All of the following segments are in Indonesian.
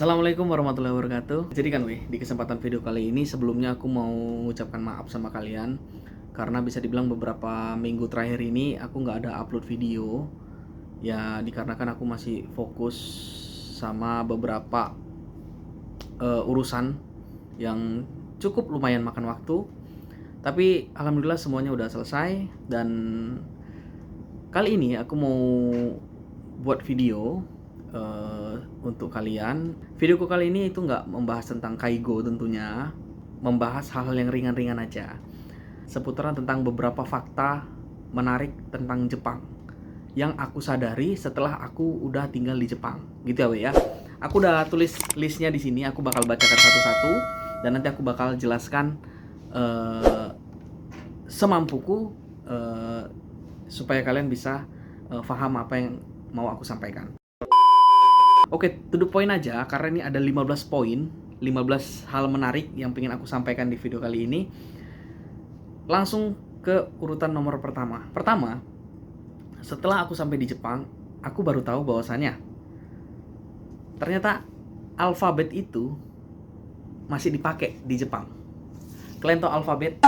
Assalamualaikum warahmatullahi wabarakatuh. Jadi kan di kesempatan video kali ini sebelumnya aku mau mengucapkan maaf sama kalian karena bisa dibilang beberapa minggu terakhir ini aku nggak ada upload video. Ya dikarenakan aku masih fokus sama beberapa urusan yang cukup lumayan makan waktu. Tapi alhamdulillah semuanya udah selesai dan kali ini aku mau buat video untuk kalian. Videoku kali ini itu nggak membahas tentang Kaigo tentunya, membahas hal-hal yang ringan-ringan aja, seputaran tentang beberapa fakta menarik tentang Jepang yang aku sadari setelah aku udah tinggal di Jepang, gitu ya. Aku udah tulis listnya di sini, aku bakal bacakan satu-satu dan nanti aku bakal jelaskan semampuku supaya kalian bisa paham apa yang mau aku sampaikan. Oke, to the point aja, karena ini ada 15 poin, 15 hal menarik yang pengen aku sampaikan di video kali ini. Langsung ke urutan nomor pertama. Pertama, setelah aku sampai di Jepang, aku baru tahu bahwasannya ternyata alfabet itu masih dipakai di Jepang. Kalian tahu alfabet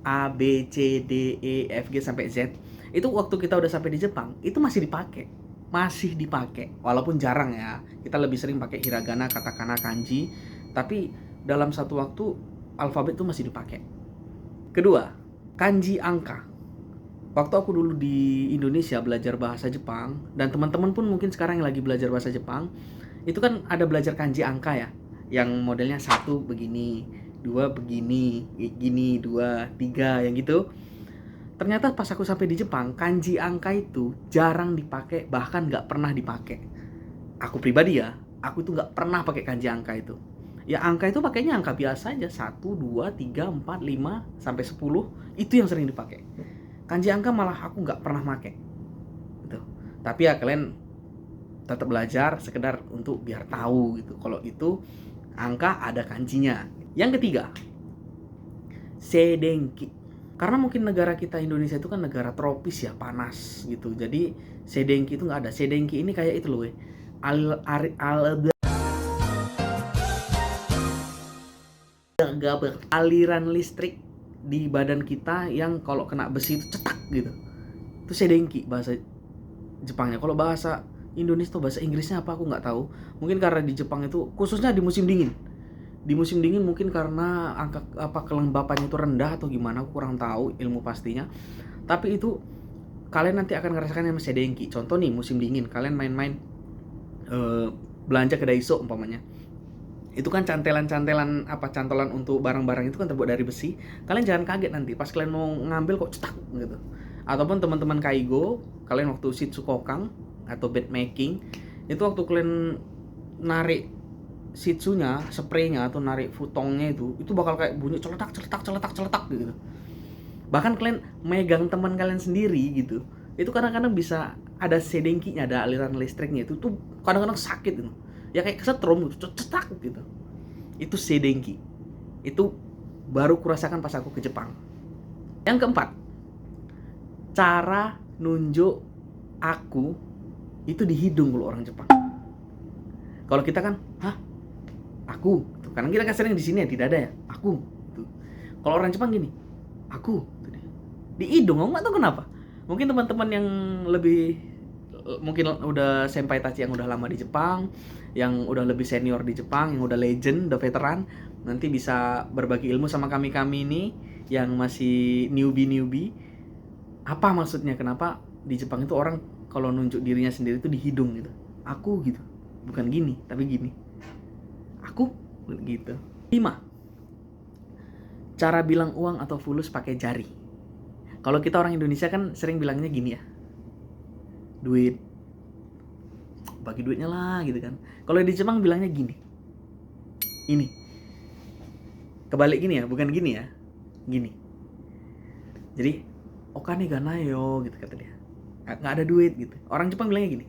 A, B, C, D, E, F, G sampai Z? Itu waktu kita udah sampai di Jepang, itu masih dipakai, walaupun jarang ya. Kita lebih sering pakai hiragana, katakana, kanji, tapi dalam satu waktu alfabet itu masih dipakai. Kedua, kanji angka. Waktu aku dulu di Indonesia belajar bahasa Jepang, dan teman-teman pun mungkin sekarang yang lagi belajar bahasa Jepang, itu kan ada belajar kanji angka ya, yang modelnya 1 begini, 2 begini, gini, 2, 3, yang gitu. Ternyata pas aku sampai di Jepang, kanji angka itu jarang dipakai, bahkan nggak pernah dipakai. Aku pribadi ya, aku itu nggak pernah pakai kanji angka itu. Ya angka itu pakainya angka biasa aja, 1, 2, 3, 4, 5, sampai 10, itu yang sering dipakai. Kanji angka malah aku nggak pernah pakai. Gitu. Tapi ya kalian tetap belajar sekedar untuk biar tahu gitu. Kalau itu angka ada kanjinya. Yang ketiga, sedenki. Karena mungkin negara kita Indonesia itu kan negara tropis ya, panas gitu. Jadi sedenki itu nggak ada. Sedenki ini kayak itu loh, aliran listrik di badan kita yang kalau kena besi itu cetak gitu. Itu sedenki bahasa Jepangnya. Kalau bahasa Indonesia tuh bahasa Inggrisnya apa aku nggak tahu. Mungkin karena di Jepang itu khususnya di musim dingin. Di musim dingin mungkin karena angka kelembapannya itu rendah atau gimana, aku kurang tahu ilmu pastinya. Tapi itu kalian nanti akan ngerasakan yang masih dengki. Contoh nih musim dingin, kalian main-main belanja ke Daiso umpamanya. Itu kan cantelan untuk barang-barang itu kan terbuat dari besi. Kalian jangan kaget nanti pas kalian mau ngambil kok cetak gitu. Ataupun teman-teman Kaigo, kalian waktu Shitsukokang atau bed making, itu waktu kalian narik shitsunya, spraynya atau narik futongnya itu bakal kayak bunyi celetak gitu. Bahkan kalian megang teman kalian sendiri gitu, itu kadang-kadang bisa ada sedenkinya, ada aliran listriknya, itu tuh kadang-kadang sakit gitu. Ya kayak kesetrum gitu, cetak gitu. Itu sedenki. Itu baru kurasakan pas aku ke Jepang. Yang keempat, cara nunjuk aku itu di hidung kalau orang Jepang. Kalau kita kan, aku, karena kita kan sering di sini ya, di dada ya, aku. Kalau orang Jepang gini, aku, di hidung, aku nggak tahu kenapa. Mungkin teman-teman yang lebih, mungkin udah senpai tachi yang udah lama di Jepang, yang udah lebih senior di Jepang, yang udah legend, udah veteran, nanti bisa berbagi ilmu sama kami ini yang masih newbie. Apa maksudnya? Kenapa di Jepang itu orang kalau nunjuk dirinya sendiri itu di hidung gitu? Aku gitu, bukan gini, tapi gini. Aku gitu. 5. Cara bilang uang atau fulus pakai jari. Kalau kita orang Indonesia kan sering bilangnya gini ya. Duit. Bagi duitnya lah gitu kan. Kalau di Jepang bilangnya gini. Ini. Kebalik gini ya, bukan gini ya. Gini. Jadi, okane ga nayo gitu kata dia. Enggak ada duit gitu. Orang Jepang bilangnya gini.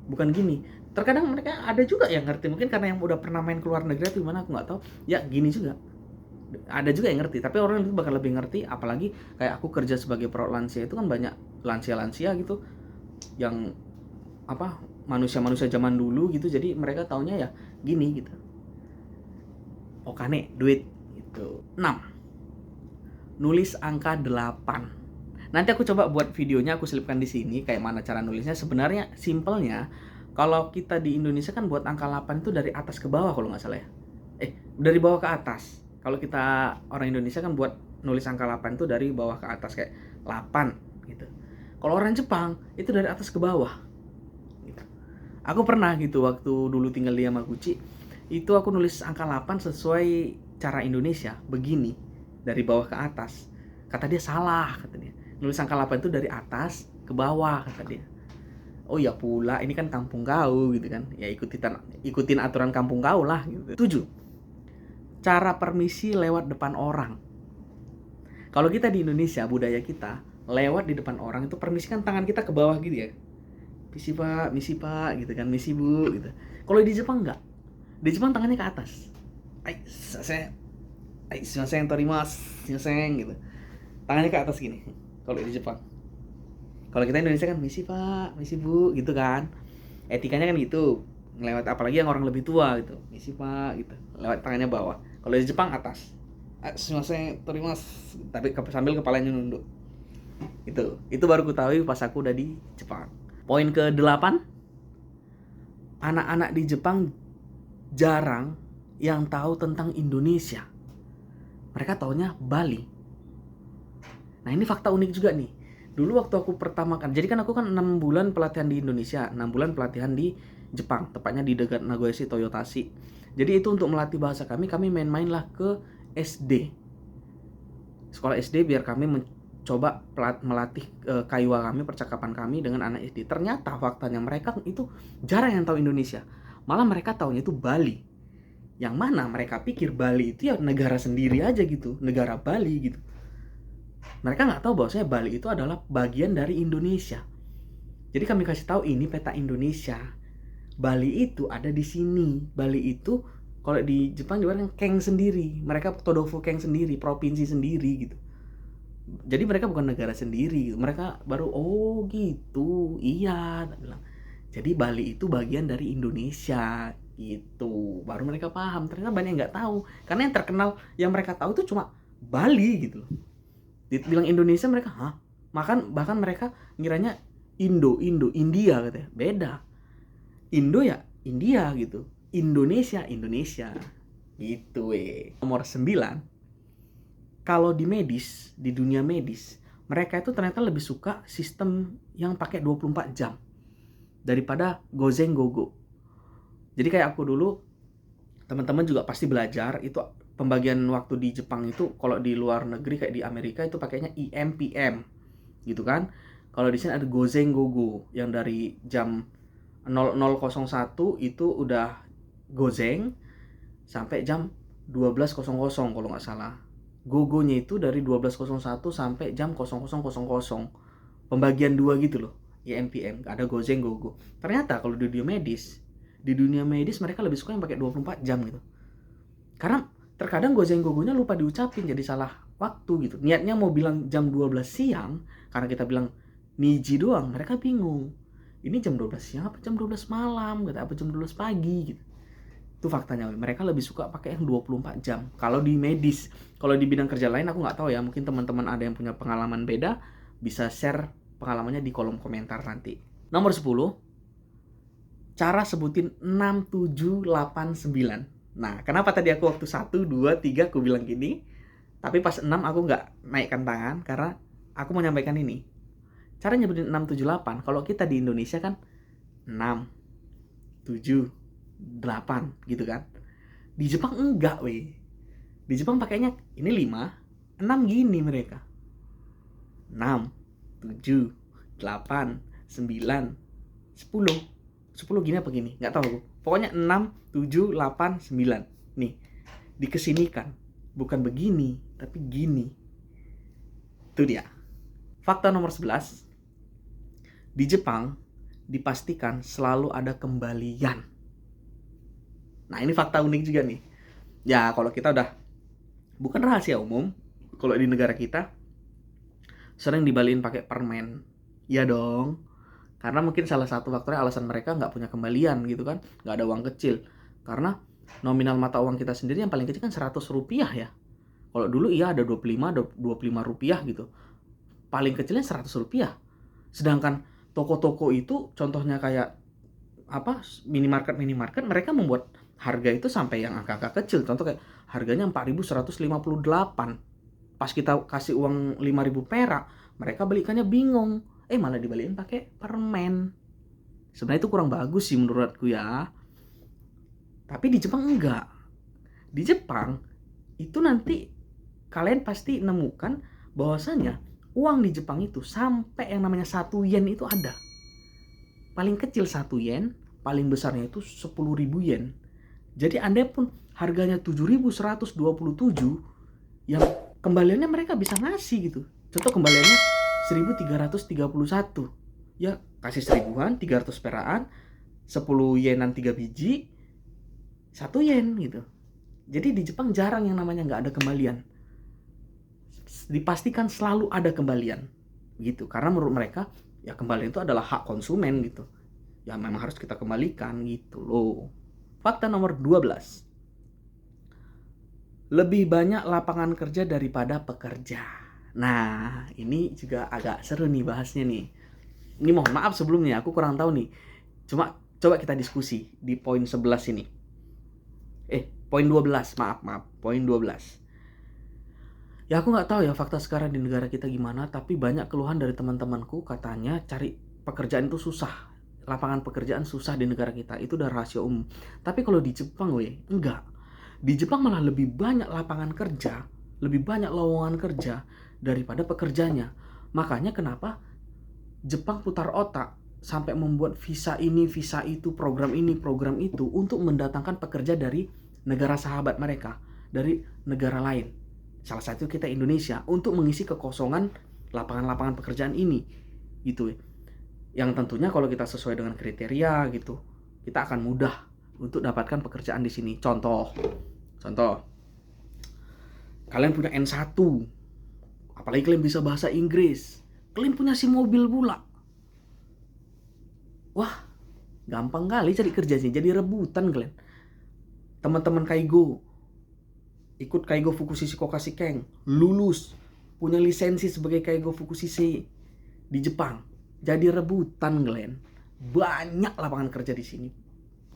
Bukan gini. Terkadang mereka ada juga yang ngerti, mungkin karena yang udah pernah main keluar negeri atau gimana aku nggak tahu, ya gini juga ada juga yang ngerti, tapi orang itu bakal lebih ngerti. Apalagi kayak aku kerja sebagai perawat lansia, itu kan banyak lansia gitu yang manusia-manusia zaman dulu gitu, jadi mereka taunya ya gini gitu. Okane, duit gitu. 6. Nulis angka 8. Nanti aku coba buat videonya, aku selipkan di sini kayak mana cara nulisnya. Sebenarnya simpelnya kalau kita di Indonesia kan buat angka 8 itu dari atas ke bawah kalau nggak salah ya. Dari bawah ke atas. Kalau kita orang Indonesia kan buat nulis angka 8 itu dari bawah ke atas kayak 8 gitu. Kalau orang Jepang itu dari atas ke bawah gitu. Aku pernah gitu waktu dulu tinggal di Yamaguchi, itu aku nulis angka 8 sesuai cara Indonesia, begini, dari bawah ke atas. Kata dia salah, kata dia. Nulis angka 8 itu dari atas ke bawah, kata dia. Oh ya pula, ini kan kampung kau gitu kan. Ya ikutin aturan kampung kau lah gitu. 7. Cara permisi lewat depan orang. Kalau kita di Indonesia, budaya kita, lewat di depan orang itu permisi kan tangan kita ke bawah gitu ya. Misi pak gitu kan, misi bu gitu. Kalau di Jepang enggak. Di Jepang tangannya ke atas. Sumimasen, torimasu, gitu. Tangannya ke atas gini. Kalau di Jepang. Kalau kita Indonesia kan misi pak, misi bu gitu kan. Etikanya kan gitu. Ngelewat apalagi yang orang lebih tua gitu. Misi pak gitu. Lewat tangannya bawah. Kalau di Jepang atas. Sumimasen, torimasu, tapi sambil kepalanya nunduk. Itu baru ketahui pas aku udah di Jepang. Poin ke-8, anak-anak di Jepang jarang yang tahu tentang Indonesia. Mereka taunya Bali. Nah ini fakta unik juga nih. Dulu waktu aku pertama kan, jadi kan aku kan 6 bulan pelatihan di Indonesia, 6 bulan pelatihan di Jepang, tepatnya di dekat Nagoyashi Toyotashi. Jadi itu untuk melatih bahasa kami main-main lah ke SD. Sekolah SD biar kami mencoba melatih kaiwa kami, percakapan kami dengan anak SD. Ternyata faktanya mereka itu jarang yang tahu Indonesia. Malah mereka taunya itu Bali. Yang mana mereka pikir Bali itu ya negara sendiri aja gitu, negara Bali gitu. Mereka nggak tahu bahwasanya Bali itu adalah bagian dari Indonesia. Jadi kami kasih tahu ini peta Indonesia. Bali itu ada di sini. Bali itu kalau di Jepang dibilang keng sendiri. Mereka Todofu keng sendiri, provinsi sendiri gitu. Jadi mereka bukan negara sendiri. Mereka baru oh gitu. Iya, bilang. Jadi Bali itu bagian dari Indonesia gitu. Baru mereka paham. Ternyata banyak yang nggak tahu. Karena yang terkenal yang mereka tahu itu cuma Bali gitu. Dibilang Indonesia mereka, hah? Bahkan mereka ngiranya India katanya. Beda. Indo ya India gitu. Indonesia gitu Nomor 9. Kalau di dunia medis, mereka itu ternyata lebih suka sistem yang pakai 24 jam daripada gozen gogo. Jadi kayak aku dulu, teman-teman juga pasti belajar itu pembagian waktu di Jepang itu, kalau di luar negeri kayak di Amerika itu pakainya IM PM gitu kan. Kalau di sini ada gozen gogo yang dari jam 00.01 itu udah gozeng sampai jam 12.00 kalau nggak salah. Gogonya itu dari 12.01 sampai jam 00.00. Pembagian dua gitu loh. IMPM, ada gozeng gogo. Ternyata kalau di dunia medis mereka lebih suka yang pakai 24 jam gitu. Karena terkadang gozeng gogonya lupa diucapin jadi salah waktu gitu. Niatnya mau bilang jam 12 siang, karena kita bilang niji doang, mereka bingung. Ini jam 12 siang apa jam 12 malam, gitu, apa jam 12 pagi gitu. Itu faktanya, mereka lebih suka pakai yang 24 jam. Kalau di medis, kalau di bidang kerja lain aku nggak tahu ya, mungkin teman-teman ada yang punya pengalaman beda, bisa share pengalamannya di kolom komentar nanti. Nomor 10, cara sebutin 6, 7, 8, 9. Nah, kenapa tadi aku waktu 1, 2, 3 aku bilang gini, tapi pas 6 aku nggak naikkan tangan, karena aku mau nyampaikan ini. Cara nyebutin 6, 7, 8, kalau kita di Indonesia kan 6, 7, 8 gitu kan. Di Jepang enggak weh. Di Jepang pakainya ini 5, 6 gini mereka. 6, 7, 8, 9, 10. 10 gini apa gini? Nggak tahu aku. Pokoknya 6, 7, 8, 9. Nih, dikesinikan. Bukan begini, tapi gini. Itu dia. Fakta nomor 11. Di Jepang, dipastikan selalu ada kembalian. Nah, ini fakta unik juga nih. Ya, kalau kita udah, bukan rahasia umum, kalau di negara kita, sering dibalikin pakai permen. Ya dong. Karena mungkin salah satu faktornya alasan mereka nggak punya kembalian gitu kan, nggak ada uang kecil. Karena nominal mata uang kita sendiri yang paling kecil kan 100 rupiah ya. Kalau dulu iya ada 25 rupiah gitu. Paling kecilnya 100 rupiah. Sedangkan toko-toko itu contohnya kayak minimarket mereka membuat harga itu sampai yang angka-angka kecil. Contoh kayak harganya 4.158. Pas kita kasih uang 5.000 perak, mereka belikannya bingung. Malah dibalikin pakai permen. Sebenarnya itu kurang bagus sih menurutku ya. Tapi di Jepang enggak. Di Jepang itu nanti kalian pasti nemukan bahwasanya uang di Jepang itu sampai yang namanya 1 yen itu ada. Paling kecil 1 yen, paling besarnya itu 10.000 yen. Jadi andai pun harganya 7.127, yang kembaliannya mereka bisa ngasih gitu. Contoh kembaliannya 1.331. Ya kasih 1.000-an, 300 peraan, 10 yenan 3 biji, 1 yen gitu. Jadi di Jepang jarang yang namanya nggak ada kembalian. Dipastikan selalu ada kembalian gitu. Karena menurut mereka ya kembalian itu adalah hak konsumen gitu. Ya memang harus kita kembalikan gitu loh. Fakta nomor 12. Lebih banyak lapangan kerja daripada pekerja. Nah, ini juga agak seru nih bahasnya nih. Ini mohon maaf sebelumnya, aku kurang tahu nih. Cuma coba kita diskusi di poin 11 ini. Poin 12, maaf, poin 12. Ya aku nggak tahu ya fakta sekarang di negara kita gimana, tapi banyak keluhan dari teman-temanku katanya cari pekerjaan itu susah. Lapangan pekerjaan susah di negara kita, itu udah rahasia umum. Tapi kalau di Jepang enggak. Di Jepang malah lebih banyak lapangan kerja, lebih banyak lowongan kerja daripada pekerjanya. Makanya kenapa Jepang putar otak sampai membuat visa ini, visa itu, program ini, program itu untuk mendatangkan pekerja dari negara sahabat mereka, dari negara lain. Salah satu kita Indonesia untuk mengisi kekosongan lapangan-lapangan pekerjaan ini gitu. Yang tentunya kalau kita sesuai dengan kriteria gitu, kita akan mudah untuk dapatkan pekerjaan di sini. Contoh, kalian punya N1, apalagi kalian bisa bahasa Inggris, kalian punya SIM mobil pula. Wah, gampang kali cari kerja sih, jadi rebutan kalian. Teman-teman Kaigo, ikut Kaigo Fukushi Shikokashi Keng, lulus, punya lisensi sebagai Kaigo Fukushi di Jepang, jadi rebutan kalian. Banyak lapangan kerja di sini.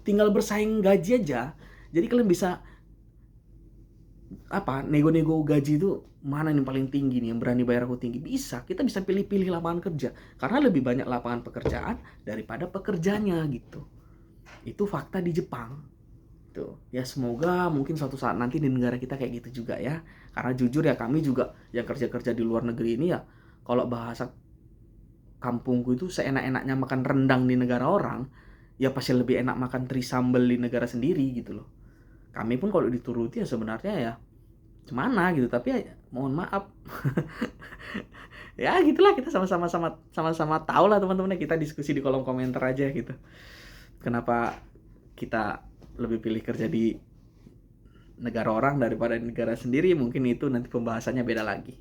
Tinggal bersaing gaji aja. Jadi kalian bisa nego-nego gaji itu mana yang paling tinggi nih, yang berani bayar aku tinggi. Kita bisa pilih-pilih lapangan kerja karena lebih banyak lapangan pekerjaan daripada pekerjanya gitu. Itu fakta di Jepang tuh. Ya semoga mungkin suatu saat nanti di negara kita kayak gitu juga ya. Karena jujur ya, kami juga yang kerja-kerja di luar negeri ini ya, kalau bahasa kampungku itu seenak-enaknya makan rendang di negara orang, ya pasti lebih enak makan teri sambal di negara sendiri gitu loh. Kami pun kalau dituruti ya sebenarnya ya gimana gitu, tapi ya mohon maaf. Ya gitulah, kita sama-sama tahu lah teman-teman, kita diskusi di kolom komentar aja gitu. Kenapa kita lebih pilih kerja di negara orang daripada di negara sendiri, mungkin itu nanti pembahasannya beda lagi.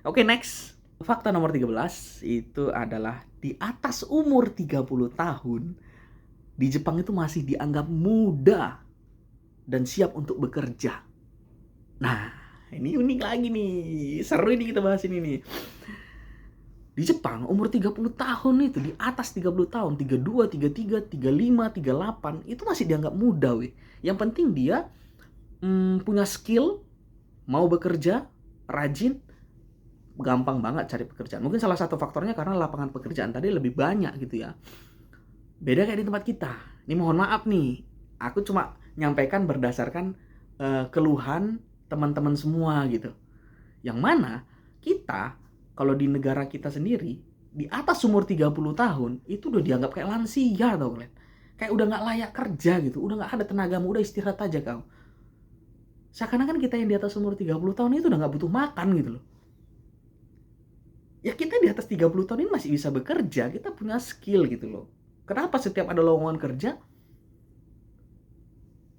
Oke, next. Fakta nomor 13 itu adalah di atas umur 30 tahun di Jepang itu masih dianggap muda dan siap untuk bekerja. Nah, ini unik lagi nih. Seru ini kita bahas ini nih. Di Jepang umur 30 tahun itu, di atas 30 tahun, 32, 33, 35, 38 itu masih dianggap muda weh. Yang penting dia punya skill, mau bekerja, rajin, gampang banget cari pekerjaan. Mungkin salah satu faktornya karena lapangan pekerjaan tadi lebih banyak gitu ya. Beda kayak di tempat kita. Ini mohon maaf nih, aku cuma nyampaikan berdasarkan keluhan teman-teman semua gitu. Yang mana kita kalau di negara kita sendiri di atas umur 30 tahun itu udah dianggap kayak lansia tau kalian. Kayak udah gak layak kerja gitu, udah gak ada tenagamu, udah istirahat aja kau. Seakan-akan kita yang di atas umur 30 tahun itu udah gak butuh makan gitu loh. Ya kita di atas 30 tahun ini masih bisa bekerja, kita punya skill gitu loh. Kenapa setiap ada lowongan kerja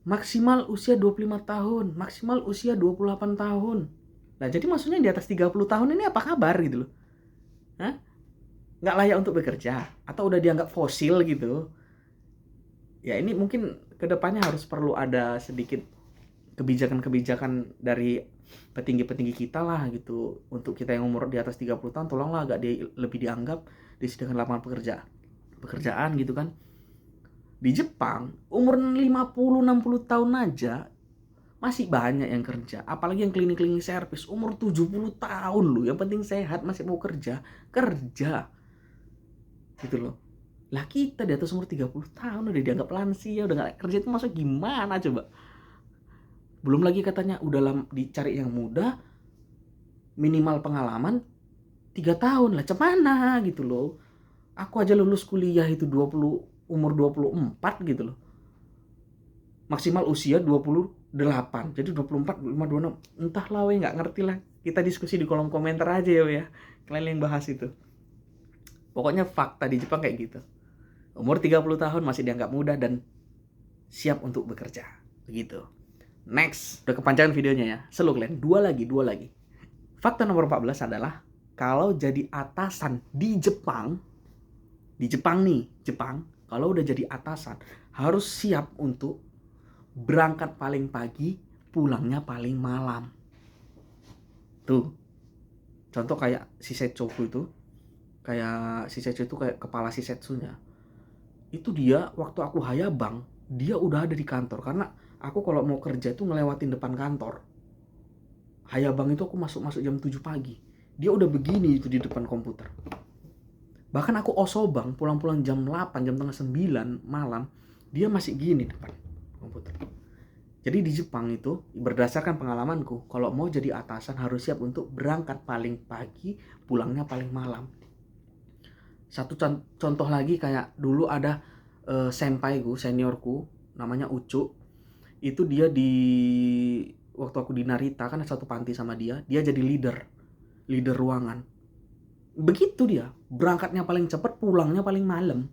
maksimal usia 25 tahun, maksimal usia 28 tahun. Nah, jadi maksudnya di atas 30 tahun ini apa kabar gitu loh. Hah? nggak layak untuk bekerja atau udah dianggap fosil gitu. Ya ini mungkin kedepannya harus perlu ada sedikit kebijakan-kebijakan dari petinggi-petinggi kita lah gitu. Untuk kita yang umur di atas 30 tahun, tolonglah agak lebih dianggap, disediakan lapangan pekerjaan gitu kan. Di Jepang, umur 50-60 tahun aja masih banyak yang kerja. Apalagi yang cleaning service, umur 70 tahun loh. Yang penting sehat, masih mau kerja. Gitu loh. Lah kita di atas umur 30 tahun udah dianggap lansia, udah gak kerja, itu masuk gimana coba? Belum lagi katanya udah dicari yang muda, minimal pengalaman 3 tahun lah, cemana gitu loh. Aku aja lulus kuliah itu umur 24 gitu loh. Maksimal usia 28. Jadi 24, 25, 26. Entahlah we, nggak ngerti lah. Kita diskusi di kolom komentar aja ya. Kalian yang bahas itu. Pokoknya fakta di Jepang kayak gitu. Umur 30 tahun masih dianggap muda dan siap untuk bekerja. Begitu. Next. Udah kepanjangan videonya ya. Slow kalian. Dua lagi. Fakta nomor 14 adalah kalau jadi atasan di Jepang nih, kalau udah jadi atasan harus siap untuk berangkat paling pagi, pulangnya paling malam. Tuh. Contoh kayak Shisetsuku itu. Kayak Shisetsu itu kayak kepala Shisetsunya. Itu dia waktu aku hayabang, dia udah ada di kantor. Karena aku kalau mau kerja itu ngelewatin depan kantor. Hayabang itu aku masuk jam 7 pagi. Dia udah begini itu di depan komputer. Bahkan aku osobang pulang-pulang jam 8, jam tengah 9 malam, dia masih gini depan komputer. Jadi di Jepang itu berdasarkan pengalamanku, kalau mau jadi atasan harus siap untuk berangkat paling pagi, pulangnya paling malam. Satu contoh lagi kayak dulu ada senpaiku, seniorku, namanya Ucu. Itu dia waktu aku di Narita kan satu panti sama dia jadi leader ruangan. Begitu dia, berangkatnya paling cepat, pulangnya paling malam.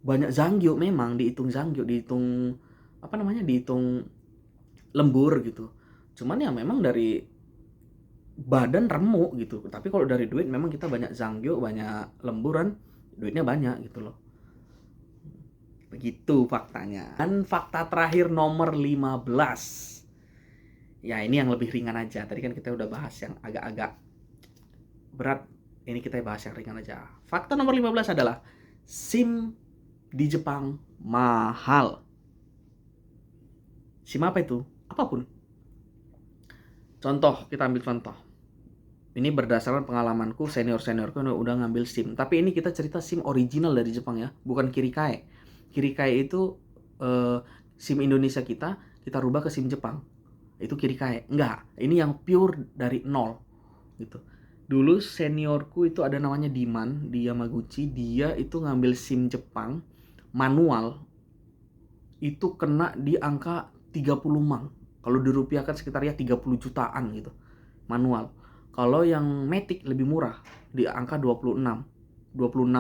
Banyak zanggyo memang, dihitung lembur gitu. Cuman ya memang dari badan remuk gitu. Tapi kalau dari duit memang kita banyak zanggyo, banyak lemburan, duitnya banyak gitu loh. Begitu faktanya. Dan fakta terakhir nomor 15. Ya ini yang lebih ringan aja. Tadi kan kita udah bahas yang agak-agak berat. Ini kita bahas yang ringan aja. Fakta nomor 15 adalah SIM di Jepang mahal. SIM apa itu? Apapun. Contoh, kita ambil contoh. Ini berdasarkan pengalamanku, senior-seniorku udah ngambil SIM. Tapi ini kita cerita SIM original dari Jepang ya, bukan Kirikae. Kirikae itu SIM Indonesia kita rubah ke SIM Jepang. Itu Kirikae. Enggak, ini yang pure dari nol gitu. Dulu seniorku itu ada namanya Diman di Yamaguchi, dia itu ngambil SIM Jepang manual. Itu kena di angka 30 mang. Kalau dirupiahkan sekitar ya 30 jutaan gitu. Manual. Kalau yang Matic lebih murah, di angka 26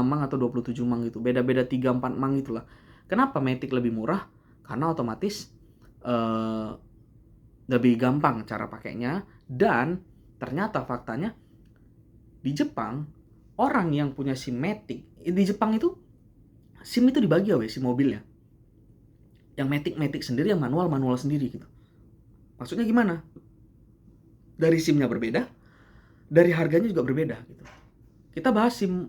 mang atau 27 mang gitu. Beda-beda 3-4 mang itulah. Kenapa Matic lebih murah? Karena otomatis lebih gampang cara pakainya. Dan ternyata faktanya di Jepang, orang yang punya SIM Matic, di Jepang itu SIM itu dibagi ya SIM mobilnya. Yang Matic sendiri, yang manual sendiri gitu. Maksudnya gimana? Dari SIM-nya berbeda, dari harganya juga berbeda gitu. Kita bahas SIM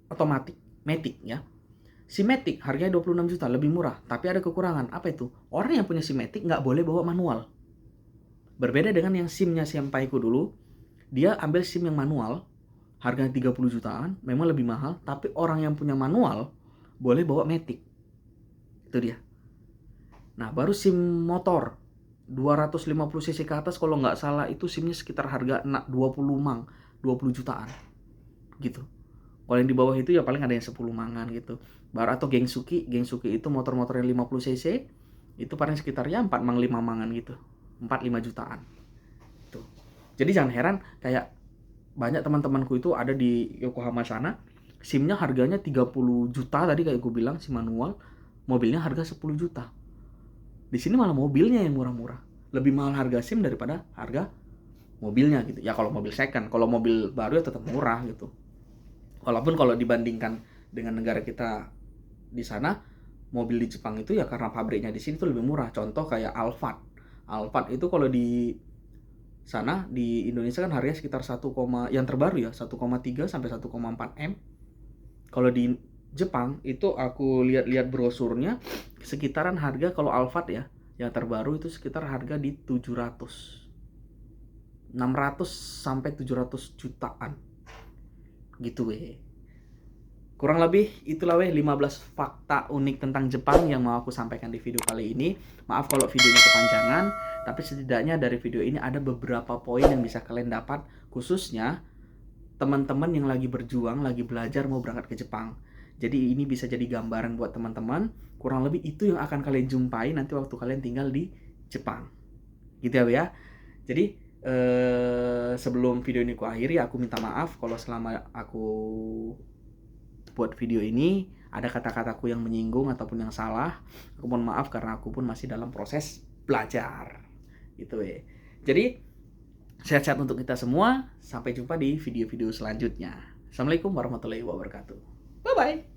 otomatis Matic ya. SIM Matic harganya 26 juta, lebih murah, tapi ada kekurangan. Apa itu? Orang yang punya SIM Matic nggak boleh bawa manual. Berbeda dengan yang SIM-nya Senpaiku dulu, dia ambil SIM yang manual, harganya 30 jutaan, memang lebih mahal, tapi orang yang punya manual boleh bawa Matic. Itu dia. Nah, baru SIM motor 250 cc ke atas, kalau nggak salah itu SIM-nya sekitar harga 20 mang, 20 jutaan gitu. Kalau yang di bawah itu ya paling ada yang 10 mangan gitu. Baru atau Gengsuki itu motor-motor yang 50 cc itu paling sekitar ya 4 mang 5 mangan gitu. 4-5 jutaan. Tuh. Jadi jangan heran kayak banyak teman-temanku itu ada di Yokohama sana, SIM-nya harganya 30 juta tadi kayak gue bilang, SIM manual, mobilnya harga 10 juta. Di sini malah mobilnya yang murah-murah. Lebih mahal harga SIM daripada harga mobilnya gitu. Ya kalau mobil second, kalau mobil baru ya tetap murah gitu. Walaupun kalau dibandingkan dengan negara kita di sana, mobil di Jepang itu ya karena pabriknya di sini tuh lebih murah. Contoh kayak Alphard. Alphard itu kalau di sana di Indonesia kan harganya sekitar yang terbaru ya 1,3 sampai 1,4 M. Kalau di Jepang itu aku lihat-lihat brosurnya sekitaran harga kalau Alphard ya yang terbaru itu sekitar harga di 600 sampai 700 jutaan gitu weh. Kurang lebih itulah weh 15 fakta unik tentang Jepang yang mau aku sampaikan di video kali ini. Maaf kalau videonya kepanjangan, tapi setidaknya dari video ini ada beberapa poin yang bisa kalian dapat, khususnya teman-teman yang lagi berjuang, lagi belajar mau berangkat ke Jepang. Jadi ini bisa jadi gambaran buat teman-teman, kurang lebih itu yang akan kalian jumpai nanti waktu kalian tinggal di Jepang. Gitu ya. Jadi sebelum video ini aku akhiri, aku minta maaf kalau selama aku buat video ini ada kata-kataku yang menyinggung ataupun yang salah. Aku mohon maaf karena aku pun masih dalam proses belajar. Gitu ya. Jadi sehat-sehat untuk kita semua. Sampai jumpa di video-video selanjutnya. Assalamualaikum warahmatullahi wabarakatuh. Bye-bye.